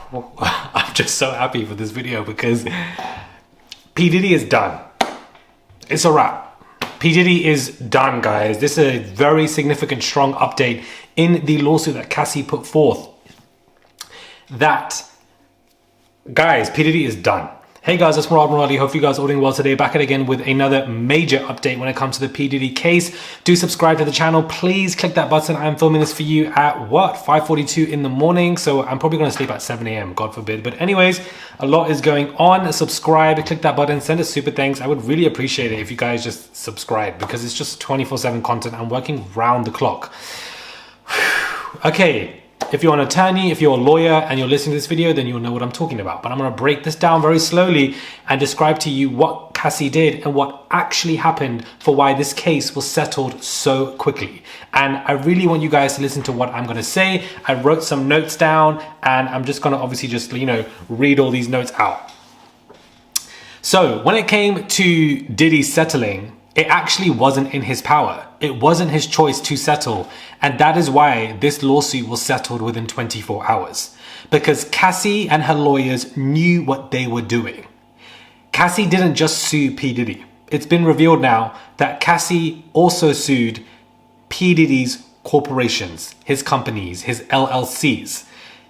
I'm just so happy for this video because P Diddy is done. It's a wrap. P Diddy is done, guys. This is a very significant, strong update in the lawsuit that Cassie put forth. That, guys, P Diddy is done. Hey guys, it's Murad Muradi. Hope you guys are all doing well today. Back at again with another major update when it comes to the P Diddy case. Do subscribe to the channel. Please click that button. I'm filming this for you at what? 5:42 in the morning. So I'm probably going to sleep at 7 a.m. God forbid. But anyways, a lot is going on. Subscribe, click that button, send us super thanks. I would really appreciate it if you guys just subscribe because it's just 24/7 content. I'm working round the clock. Okay. If you're an attorney, if you're a lawyer and you're listening to this video, then you'll know what I'm talking about. But I'm going to break this down very slowly and describe to you what Cassie did and what actually happened for why this case was settled so quickly. And I really want you guys to listen to what I'm going to say. I wrote some notes down and I'm just going to obviously just, read all these notes out. So when it came to Diddy settling, it actually wasn't in his power. It wasn't his choice to settle. And that is why this lawsuit was settled within 24 hours. Because Cassie and her lawyers knew what they were doing. Cassie didn't just sue P Diddy. It's been revealed now that Cassie also sued P Diddy's corporations, his companies, his LLCs.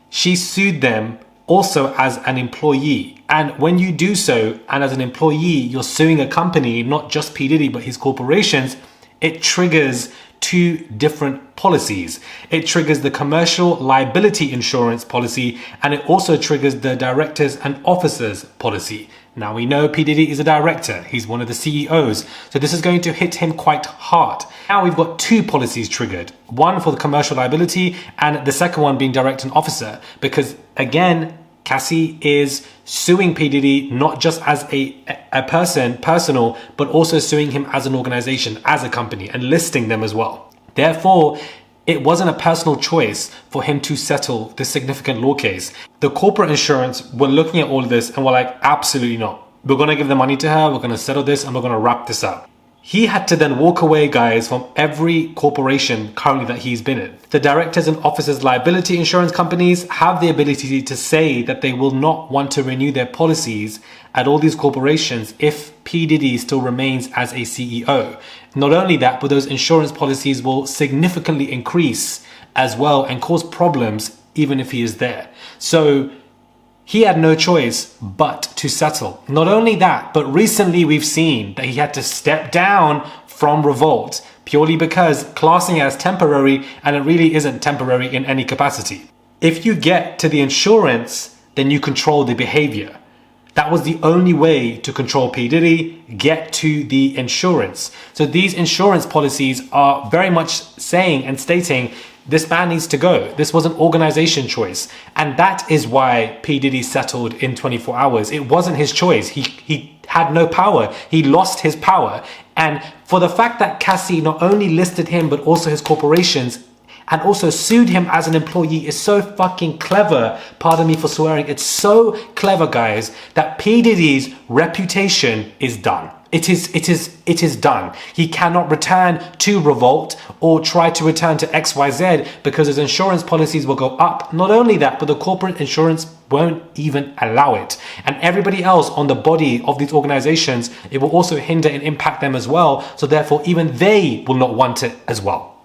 She sued them also as an employee. And when you do so, and as an employee, you're suing a company, not just P Diddy, but his corporations, it triggers two different policies. It triggers the commercial liability insurance policy, and it also triggers the directors and officers policy. Now we know P Diddy is a director. He's one of the CEOs. So this is going to hit him quite hard. Now we've got two policies triggered. One for the commercial liability and the second one being direct and officer. Because again, Cassie is suing P Diddy not just as a person, personal, but also suing him as an organization, as a company, and listing them as well. Therefore, it wasn't a personal choice for him to settle this significant law case. The corporate insurance were looking at all of this and were like, absolutely not. We're going to give the money to her, we're going to settle this, and we're going to wrap this up. He had to then walk away, guys, from every corporation currently that he's been in. The directors and officers liability insurance companies have the ability to say that they will not want to renew their policies at all these corporations if P Diddy still remains as a CEO. Not only that, but those insurance policies will significantly increase as well and cause problems even if he is there. So he had no choice but to settle. Not only that, but recently we've seen that he had to step down from Revolt purely because classing it as temporary, and it really isn't temporary in any capacity. If you get to the insurance, then you control the behavior. That was the only way to control P Diddy, get to the insurance. So these insurance policies are very much saying and stating this man needs to go. This was an organization choice. And that is why P Diddy settled in 24 hours. It wasn't his choice. He had no power. He lost his power. And for the fact that Cassie not only listed him, but also his corporations and also sued him as an employee is so fucking clever. Pardon me for swearing. It's so clever, guys, that P Diddy's reputation is done. It is done. He cannot return to Revolt or try to return to XYZ because his insurance policies will go up. Not only that, but the corporate insurance won't even allow it. And everybody else on the body of these organizations, it will also hinder and impact them as well. So therefore, even they will not want it as well.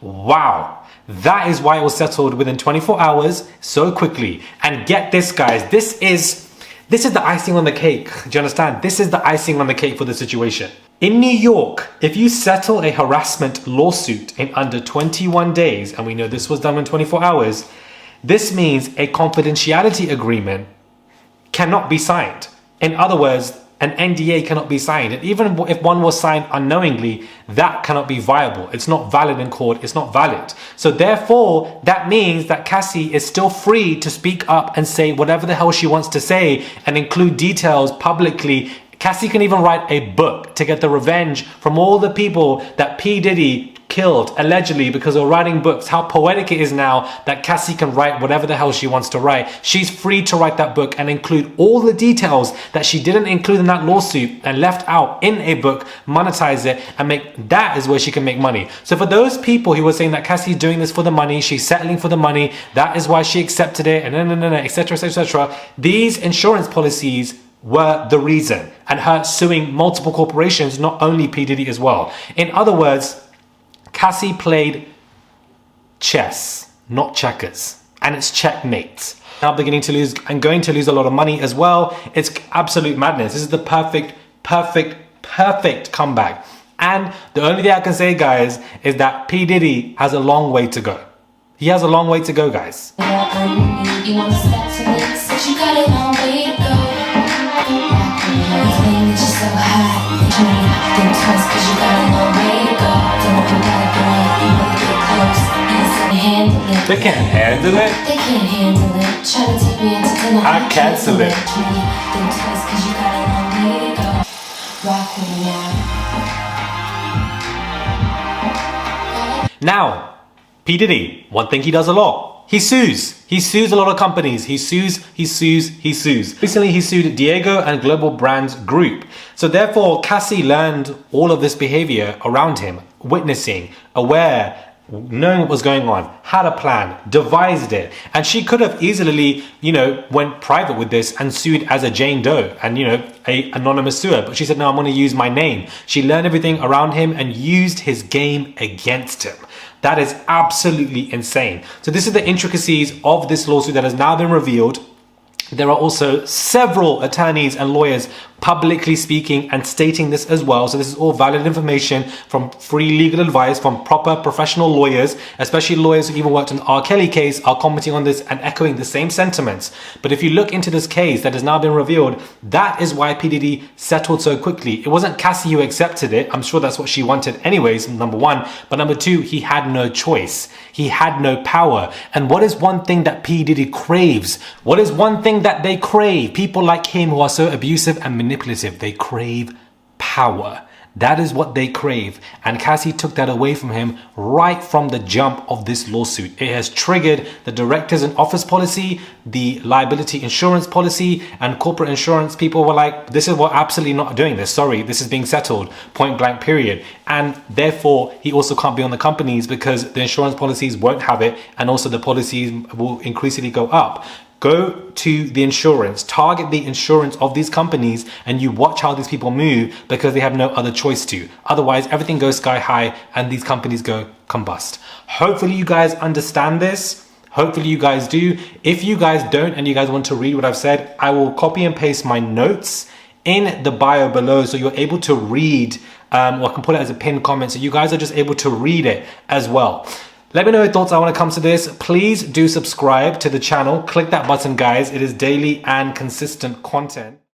Wow. That is why it was settled within 24 hours so quickly. And get this, guys, this is the icing on the cake. Do you understand? This is the icing on the cake for the situation. In New York, if you settle a harassment lawsuit in under 21 days, and we know this was done in 24 hours, this means a confidentiality agreement cannot be signed. In other words, an NDA cannot be signed. And even if one was signed unknowingly, that cannot be viable. It's not valid in court. It's not valid. So therefore, that means that Cassie is still free to speak up and say whatever the hell she wants to say and include details publicly. Cassie can even write a book to get the revenge from all the people that P Diddy killed, allegedly, because of writing books. How poetic it is now that Cassie can write whatever the hell she wants to write. She's free to write that book and include all the details that she didn't include in that lawsuit and left out in a book, monetize it, and that is where she can make money. So for those people who were saying that Cassie's doing this for the money, she's settling for the money, that is why she accepted it, and etc, etc, these insurance policies were the reason, and her suing multiple corporations, not only P Diddy as well. In other words, Cassie played chess, not checkers, and it's checkmate. Now beginning to lose and going to lose a lot of money as well. It's absolute madness. This is the perfect comeback. And the only thing I can say, guys, is that P Diddy has a long way to go. He has a long way to go, guys. You wanna step to me, but you got a long way to go. You claim that you're so hot. Think twice, cause you got a long way to go. Don't come back, girl. You wanna get close. Easy to handle it. They can't handle it. They can't handle it. Try to take me into dinner. I cancel it. Think twice, cause you got a long way to go. Rock with me now. Now, P Diddy, one thing he does a lot. He sues. He sues a lot of companies. He sues. Recently, he sued Diego and Global Brands Group. So therefore, Cassie learned all of this behavior around him, witnessing, aware, knowing what was going on, had a plan, devised it. And she could have easily, went private with this and sued as a Jane Doe and, a anonymous suer. But she said, no, I'm going to use my name. She learned everything around him and used his game against him. That is absolutely insane. So this is the intricacies of this lawsuit that has now been revealed. There are also several attorneys and lawyers publicly speaking and stating this as well. So this is all valid information from free legal advice from proper professional lawyers, especially lawyers who even worked on the R. Kelly case, are commenting on this and echoing the same sentiments. But if you look into this case that has now been revealed, that is why P Diddy settled so quickly. It wasn't Cassie who accepted it. I'm sure that's what she wanted anyways, number one. But number two, he had no choice. He had no power. And what is one thing that P Diddy craves? What is one thing that they crave? People like him who are so abusive and manipulative, they crave power. That is what they crave. And Cassie took that away from him right from the jump of this lawsuit. It has triggered the directors and office policy, the liability insurance policy, and corporate insurance people were like, this is what absolutely not doing this. Sorry, this is being settled, point blank period. And therefore, he also can't be on the companies because the insurance policies won't have it. And also the policies will increasingly go up. Go to the insurance, target the insurance of these companies, and you watch how these people move because they have no other choice to. Otherwise, everything goes sky high and these companies go combust. Hopefully you guys understand this. Hopefully you guys do. If you guys don't and you guys want to read what I've said, I will copy and paste my notes in the bio below so you're able to read, or I can put it as a pinned comment so you guys are just able to read it as well. Let me know your thoughts when it comes to this. Please do subscribe to the channel. Click that button, guys. It is daily and consistent content.